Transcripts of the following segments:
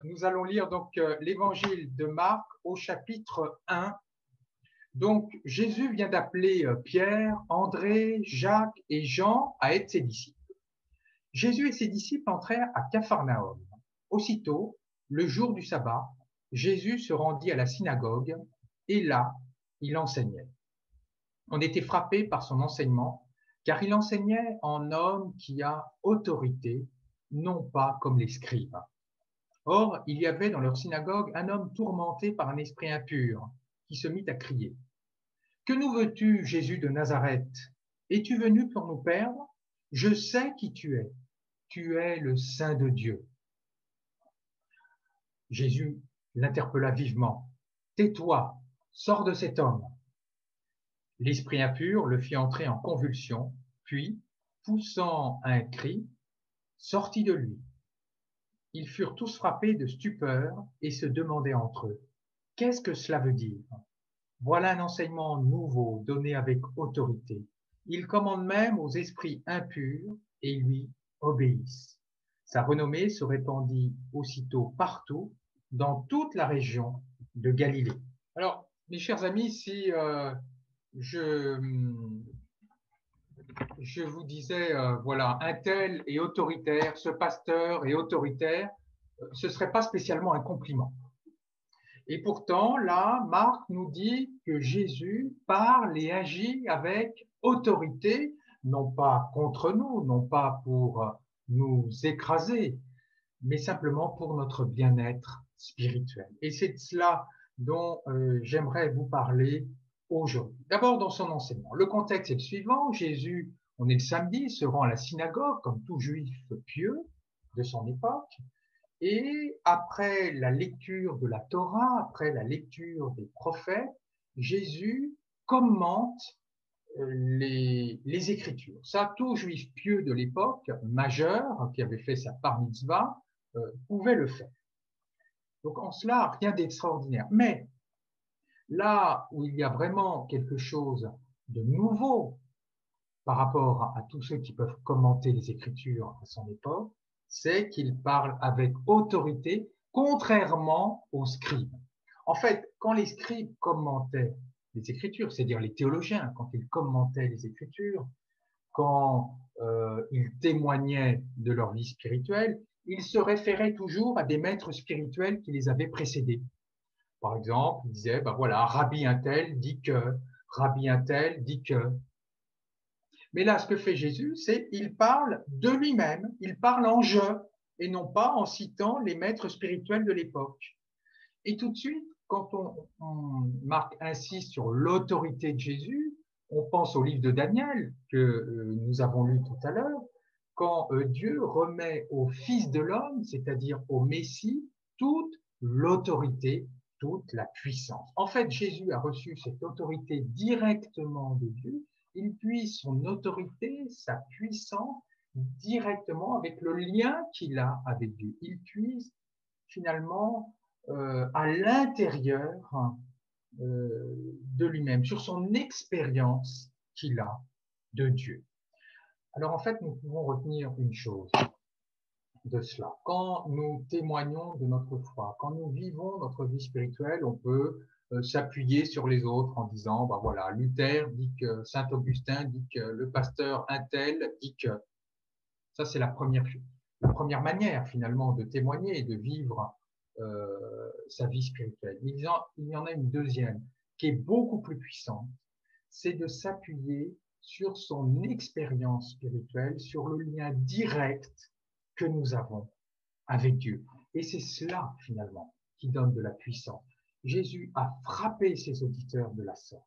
Nous allons lire donc l'évangile de Marc au chapitre 1. Donc, Jésus vient d'appeler Pierre, André, Jacques et Jean à être ses disciples. Jésus et ses disciples entrèrent à Capharnaüm. Aussitôt, le jour du sabbat, Jésus se rendit à la synagogue et là, il enseignait. On était frappé par son enseignement, car il enseignait en homme qui a autorité, non pas comme les scribes. Or, il y avait dans leur synagogue un homme tourmenté par un esprit impur, qui se mit à crier. « Que nous veux-tu, Jésus de Nazareth? Es-tu venu pour nous perdre? Je sais qui tu es le Saint de Dieu. » Jésus l'interpella vivement. « Tais-toi, sors de cet homme. » L'esprit impur le fit entrer en convulsion, puis, poussant un cri, sortit de lui. Ils furent tous frappés de stupeur et se demandaient entre eux, « Qu'est-ce que cela veut dire? Voilà un enseignement nouveau donné avec autorité. Il commande même aux esprits impurs et lui obéissent. » Sa renommée se répandit aussitôt partout, dans toute la région de Galilée. Alors, mes chers amis, si je vous disais, voilà, un tel est autoritaire, ce pasteur est autoritaire, ce ne serait pas spécialement un compliment. Et pourtant, là, Marc nous dit que Jésus parle et agit avec autorité, non pas contre nous, non pas pour nous écraser, mais simplement pour notre bien-être spirituel. Et c'est de cela dont j'aimerais vous parler aujourd'hui. D'abord, dans son enseignement. Le contexte est le suivant. Jésus, on est le samedi, se rend à la synagogue, comme tout juif pieux de son époque. Et après la lecture de la Torah, après la lecture des prophètes, Jésus commente les Écritures. Ça, tout juif pieux de l'époque, majeur, qui avait fait sa bar mitzvah, pouvait le faire. Donc en cela, rien d'extraordinaire. Mais là où il y a vraiment quelque chose de nouveau par rapport à tous ceux qui peuvent commenter les Écritures à son époque, c'est qu'il parle avec autorité, contrairement aux scribes. En fait, quand les scribes commentaient les Écritures, c'est-à-dire les théologiens, quand ils commentaient les Écritures, quand ils témoignaient de leur vie spirituelle, ils se référaient toujours à des maîtres spirituels qui les avaient précédés. Par exemple, ils disaient, ben voilà, Rabbi un tel dit que, Rabbi un tel dit que. Mais là, ce que fait Jésus, c'est il parle de lui-même, il parle en je, et non pas en citant les maîtres spirituels de l'époque. Et tout de suite, quand Marc insiste sur l'autorité de Jésus, on pense au livre de Daniel que nous avons lu tout à l'heure, quand Dieu remet au Fils de l'homme, c'est-à-dire au Messie, toute l'autorité, toute la puissance. En fait, Jésus a reçu cette autorité directement de Dieu. Il puise son autorité, sa puissance directement avec le lien qu'il a avec Dieu. Il puise finalement à l'intérieur de lui-même, sur son expérience qu'il a de Dieu. Alors en fait, nous pouvons retenir une chose de cela. Quand nous témoignons de notre foi, quand nous vivons notre vie spirituelle, on peut s'appuyer sur les autres en disant, bah voilà, Luther dit que, Saint Augustin dit que, le pasteur un tel dit que. Ça, c'est la première manière finalement de témoigner et de vivre sa vie spirituelle. Il y en a une deuxième qui est beaucoup plus puissante, c'est de s'appuyer sur son expérience spirituelle, sur le lien direct que nous avons avec Dieu. Et c'est cela, finalement, qui donne de la puissance. Jésus a frappé ses auditeurs de la sorte,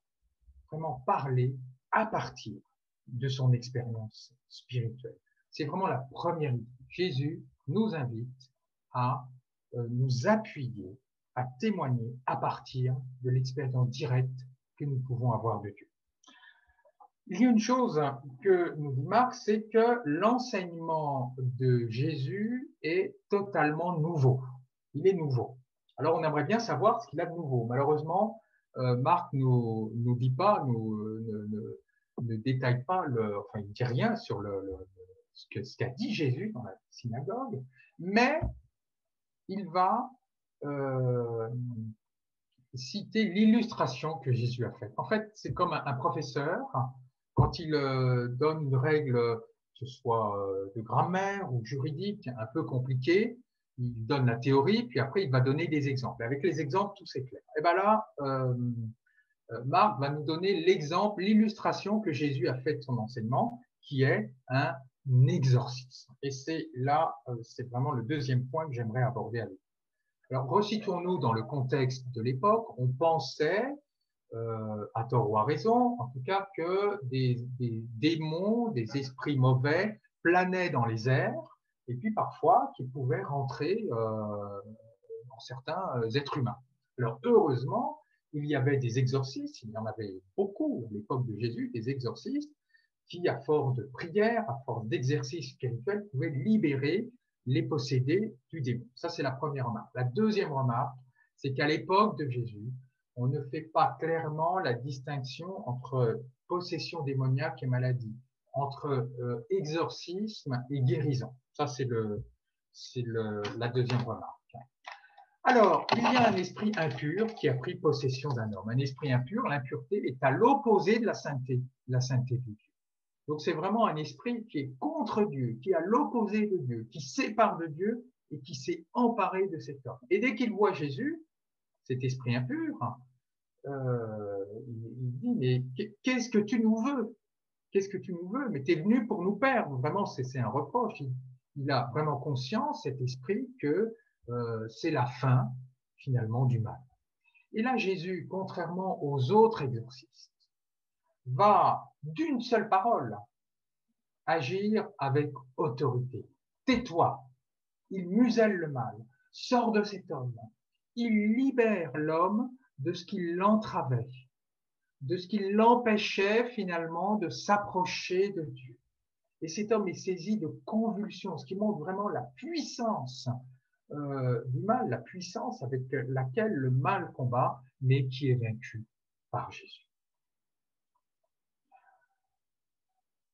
vraiment parler à partir de son expérience spirituelle. C'est vraiment la première idée. Jésus nous invite à nous appuyer, à témoigner à partir de l'expérience directe que nous pouvons avoir de Dieu. Il y a une chose que nous dit Marc, c'est que l'enseignement de Jésus est totalement nouveau. Il est nouveau. Alors, on aimerait bien savoir ce qu'il a de nouveau. Malheureusement, Marc nous dit pas, ne détaille pas, enfin, il ne dit rien sur ce qu'a dit Jésus dans la synagogue, mais il va citer l'illustration que Jésus a faite. En fait, c'est comme un professeur, quand il donne une règle, que ce soit de grammaire ou juridique, un peu compliquée, il donne la théorie, puis après, il va donner des exemples. Avec les exemples, tout c'est clair. Et bien là, Marc va nous donner l'exemple, l'illustration que Jésus a faite de son enseignement, qui est un exorcisme. Et c'est là, c'est vraiment le deuxième point que j'aimerais aborder avec vous. Alors, resituons-nous dans le contexte de l'époque. On pensait, à tort ou à raison, en tout cas, que des démons, des esprits mauvais planaient dans les airs, et puis parfois qu'ils pouvaient rentrer dans certains êtres humains. Alors, heureusement, il y avait des exorcistes, il y en avait beaucoup à l'époque de Jésus, des exorcistes, qui, à force de prière, à force d'exercice spirituel, pouvaient libérer les possédés du démon. Ça, c'est la première remarque. La deuxième remarque, c'est qu'à l'époque de Jésus, on ne fait pas clairement la distinction entre possession démoniaque et maladie, entre exorcisme et guérison. Ça, c'est la deuxième remarque. Alors, il y a un esprit impur qui a pris possession d'un homme. Un esprit impur, l'impureté est à l'opposé de la sainteté de Dieu. Donc, c'est vraiment un esprit qui est contre Dieu, qui est à l'opposé de Dieu, qui sépare de Dieu et qui s'est emparé de cet homme. Et dès qu'il voit Jésus, cet esprit impur, il dit, mais qu'est-ce que tu nous veux? Qu'est-ce que tu nous veux? Mais tu es venu pour nous perdre. Vraiment, c'est un reproche. Il a vraiment conscience, cet esprit, que c'est la fin, finalement, du mal. Et là, Jésus, contrairement aux autres exorcistes, va d'une seule parole agir avec autorité. Tais-toi, il muselle le mal, sort de cet homme, il libère l'homme de ce qui l'entravait, de ce qui l'empêchait finalement de s'approcher de Dieu. Et cet homme est saisi de convulsions, ce qui montre vraiment la puissance du mal, la puissance avec laquelle le mal combat, mais qui est vaincu par Jésus.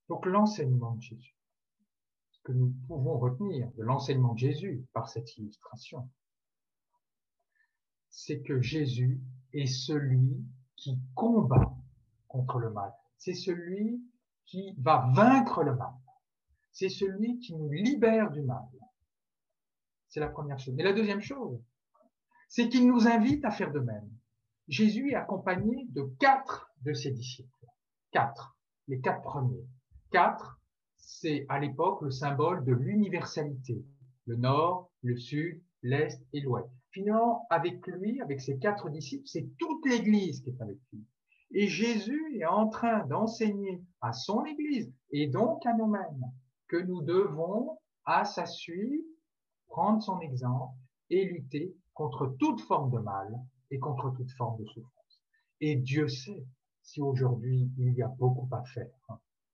Donc l'enseignement de Jésus, ce que nous pouvons retenir de l'enseignement de Jésus par cette illustration, c'est que Jésus est celui qui combat contre le mal. C'est celui qui va vaincre le mal. C'est celui qui nous libère du mal. C'est la première chose. Et la deuxième chose, c'est qu'il nous invite à faire de même. Jésus est accompagné de 4 de ses disciples. 4, les 4 premiers. 4, c'est à l'époque le symbole de l'universalité. Le nord, le sud, l'est et l'ouest. Finalement, avec lui, avec ses 4 disciples, c'est toute l'Église qui est avec lui. Et Jésus est en train d'enseigner à son Église, et donc à nous-mêmes, que nous devons, à sa suite, prendre son exemple et lutter contre toute forme de mal et contre toute forme de souffrance. Et Dieu sait si aujourd'hui il y a beaucoup à faire.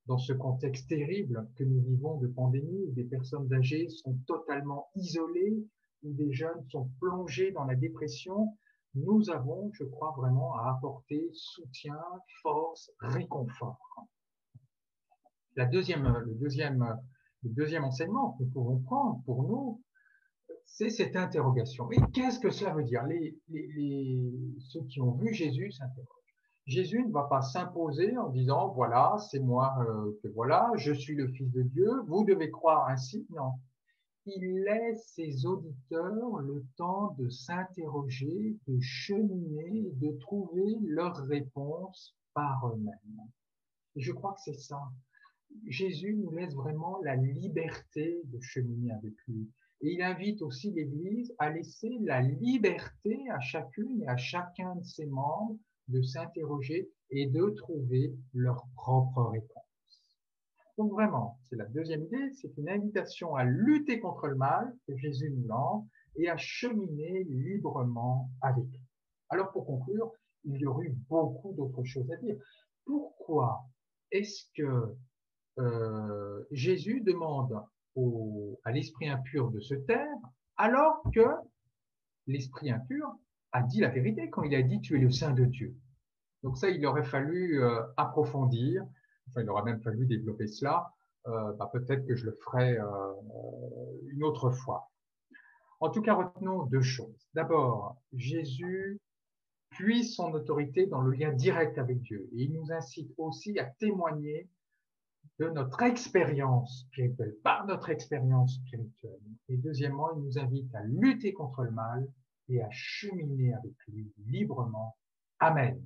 Dans ce contexte terrible que nous vivons de pandémie, où des personnes âgées sont totalement isolées, où des jeunes sont plongés dans la dépression, nous avons, je crois vraiment, à apporter soutien, force, réconfort. Le deuxième enseignement que nous pouvons prendre pour nous, c'est cette interrogation. Mais qu'est-ce que cela veut dire? Ceux qui ont vu Jésus s'interrogent. Jésus ne va pas s'imposer en disant, voilà, c'est moi que voilà, je suis le Fils de Dieu, vous devez croire ainsi. Non. Il laisse ses auditeurs le temps de s'interroger, de cheminer, de trouver leurs réponses par eux-mêmes. Et je crois que c'est ça. Jésus nous laisse vraiment la liberté de cheminer avec lui. Et il invite aussi l'Église à laisser la liberté à chacune et à chacun de ses membres de s'interroger et de trouver leur propre réponse. Donc vraiment, c'est la deuxième idée, c'est une invitation à lutter contre le mal que Jésus nous lance et à cheminer librement avec lui. Alors pour conclure, il y aurait eu beaucoup d'autres choses à dire. Pourquoi est-ce que Jésus demande à l'esprit impur de se taire alors que l'esprit impur a dit la vérité quand il a dit tu es le Saint de Dieu. Donc ça, il aurait fallu approfondir, enfin il aurait même fallu développer cela, peut-être que je le ferai une autre fois. En tout cas, retenons deux choses. D'abord, Jésus puise son autorité dans le lien direct avec Dieu. Et il nous incite aussi à témoigner de notre expérience spirituelle, par notre expérience spirituelle. Et deuxièmement, il nous invite à lutter contre le mal et à cheminer avec lui librement. Amen.